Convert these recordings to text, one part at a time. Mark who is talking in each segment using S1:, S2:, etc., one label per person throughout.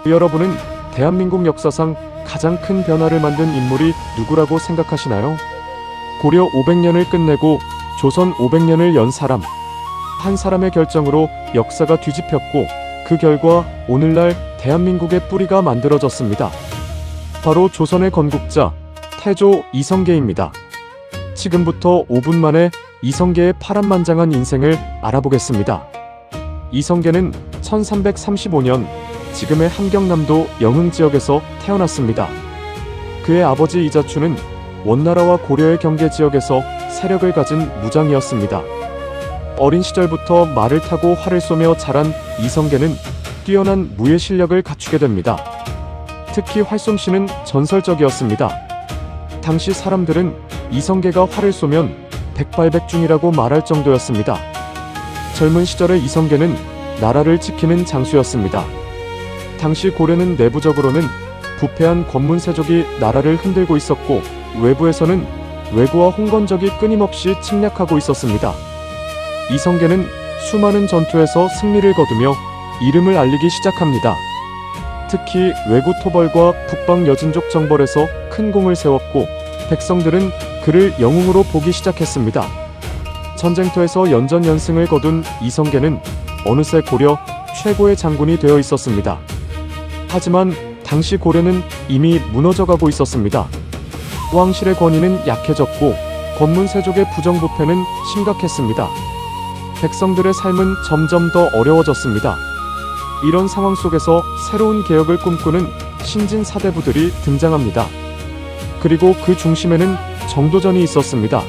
S1: 여러분은 대한민국 역사상 가장 큰 변화를 만든 인물이 누구라고 생각하시나요? 고려 500년을 끝내고 조선 500년을 연 사람. 한 사람의 결정으로 역사가 뒤집혔고 그 결과 오늘날 대한민국의 뿌리가 만들어졌습니다. 바로 조선의 건국자 태조 이성계입니다. 지금부터 5분 만에 이성계의 파란만장한 인생을 알아보겠습니다. 이성계는 1335년 지금의 함경남도 영흥 지역에서 태어났습니다. 그의 아버지 이자추는 원나라와 고려의 경계 지역에서 세력을 가진 무장이었습니다. 어린 시절부터 말을 타고 활을 쏘며 자란 이성계는 뛰어난 무예 실력을 갖추게 됩니다. 특히 활솜씨는 전설적이었습니다. 당시 사람들은 이성계가 활을 쏘면 백발백중이라고 말할 정도였습니다. 젊은 시절의 이성계는 나라를 지키는 장수였습니다. 당시 고려는 내부적으로는 부패한 권문세족이 나라를 흔들고 있었고 외부에서는 왜구와 홍건적이 끊임없이 침략하고 있었습니다. 이성계는 수많은 전투에서 승리를 거두며 이름을 알리기 시작합니다. 특히 왜구 토벌과 북방 여진족 정벌에서 큰功을 세웠고 백성들은 그를 영웅으로 보기 시작했습니다. 전쟁터에서 연전연승을 거둔 이성계는 어느새 고려 최고의 장군이 되어 있었습니다. 하지만 당시 고려는 이미 무너져가고 있었습니다. 왕실의 권위는 약해졌고 권문세족의 부정부패는 심각했습니다. 백성들의 삶은 점점 더 어려워졌습니다. 이런 상황 속에서 새로운 개혁을 꿈꾸는 신진 사대부들이 등장합니다. 그리고 그 중심에는 정도전이 있었습니다.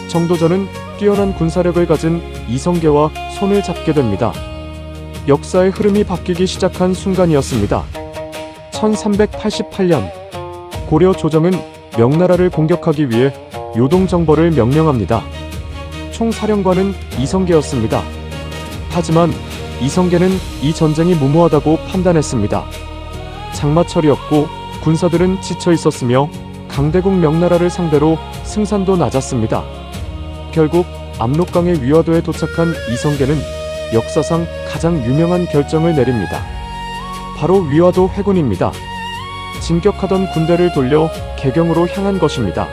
S1: 정도전은 뛰어난 군사력을 가진 이성계와 손을 잡게 됩니다. 역사의 흐름이 바뀌기 시작한 순간이었습니다. 1388년 고려 조정은 명나라를 공격하기 위해 요동정벌을 명령합니다. 총사령관은 이성계였습니다. 하지만 이성계는 이 전쟁이 무모하다고 판단했습니다. 장마철이었고 군사들은 지쳐 있었으며 강대국 명나라를 상대로 승산도 낮았습니다. 결국 압록강의 위화도에 도착한 이성계는 역사상 가장 유명한 결정을 내립니다. 바로 위화도 회군입니다. 진격하던 군대를 돌려 개경으로 향한 것입니다.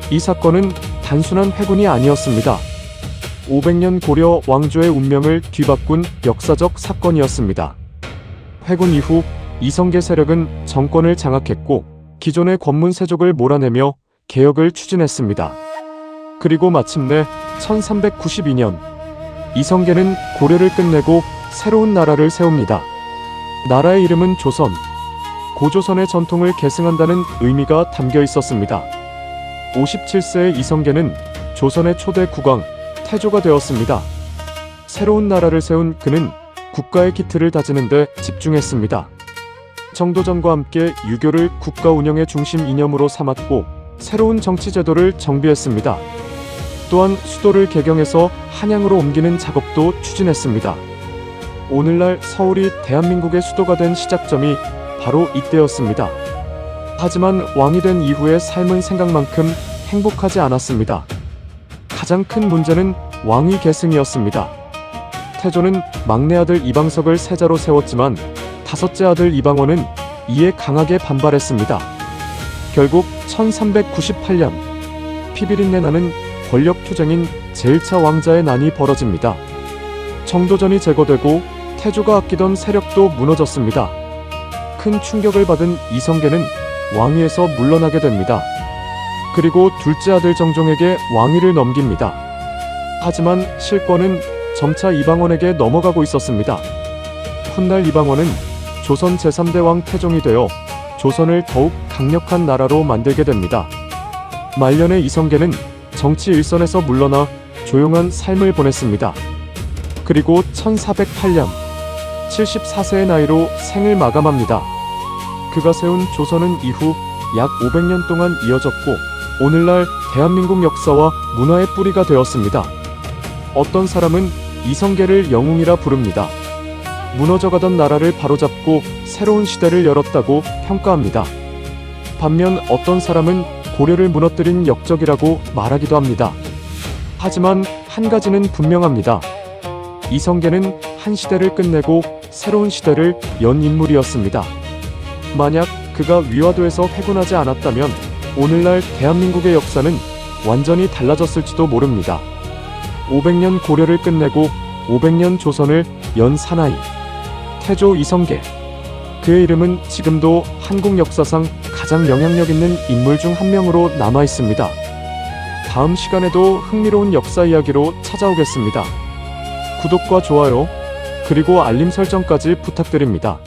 S1: 이 사건은 단순한 회군이 아니었습니다. 500년 고려 왕조의 운명을 뒤바꾼 역사적 사건이었습니다. 회군 이후 이성계 세력은 정권을 장악했고 기존의 권문세족을 몰아내며 개혁을 추진했습니다. 그리고 마침내 1392년 이성계는 고려를 끝내고 새로운 나라를 세웁니다. 나라의 이름은 조선. 고조선의 전통을 계승한다는 의미가 담겨 있었습니다. 57세의 이성계는 조선의 초대 국왕 태조가 되었습니다. 새로운 나라를 세운 그는 국가의 기틀을 다지는 데 집중했습니다. 정도전과 함께 유교를 국가 운영의 중심 이념으로 삼았고 새로운 정치 제도를 정비했습니다. 또한 수도를 개경해서 한양으로 옮기는 작업도 추진했습니다. 오늘날 서울이 대한민국의 수도가 된 시작점이 바로 이때였습니다. 하지만 왕이 된 이후의 삶은 생각만큼 행복하지 않았습니다. 가장 큰 문제는 왕위 계승이었습니다. 태조는 막내 아들 이방석을 세자로 세웠지만 다섯째 아들 이방원은 이에 강하게 반발했습니다. 결국 1398년 피비린내 나는 권력투쟁인 제1차 왕자의 난이 벌어집니다. 정도전이 제거되고 태조가 아끼던 세력도 무너졌습니다. 큰 충격을 받은 이성계는 왕위에서 물러나게 됩니다. 그리고 둘째 아들 정종에게 왕위를 넘깁니다. 하지만 실권은 점차 이방원에게 넘어가고 있었습니다. 훗날 이방원은 조선 제3대 왕 태종이 되어 조선을 더욱 강력한 나라로 만들게 됩니다. 말년의 이성계는 정치 일선에서 물러나 조용한 삶을 보냈습니다. 그리고 1408년 74세의 나이로 생을 마감합니다. 그가 세운 조선은 이후 약 500년 동안 이어졌고 오늘날 대한민국 역사와 문화의 뿌리가 되었습니다. 어떤 사람은 이성계를 영웅이라 부릅니다. 무너져가던 나라를 바로잡고 새로운 시대를 열었다고 평가합니다. 반면 어떤 사람은 고려를 무너뜨린 역적이라고 말하기도 합니다. 하지만 한 가지는 분명합니다. 이성계는 한 시대를 끝내고 새로운 시대를 연 인물이었습니다. 만약 그가 위화도에서 회군하지 않았다면 오늘날 대한민국의 역사는 완전히 달라졌을지도 모릅니다. 500년 고려를 끝내고 500년 조선을 연 사나이 태조 이성계. 그의 이름은 지금도 한국 역사상 가장 영향력 있는 인물 중 한 명으로 남아 있습니다. 다음 시간에도 흥미로운 역사 이야기로 찾아오겠습니다. 구독과 좋아요, 그리고 알림 설정까지 부탁드립니다.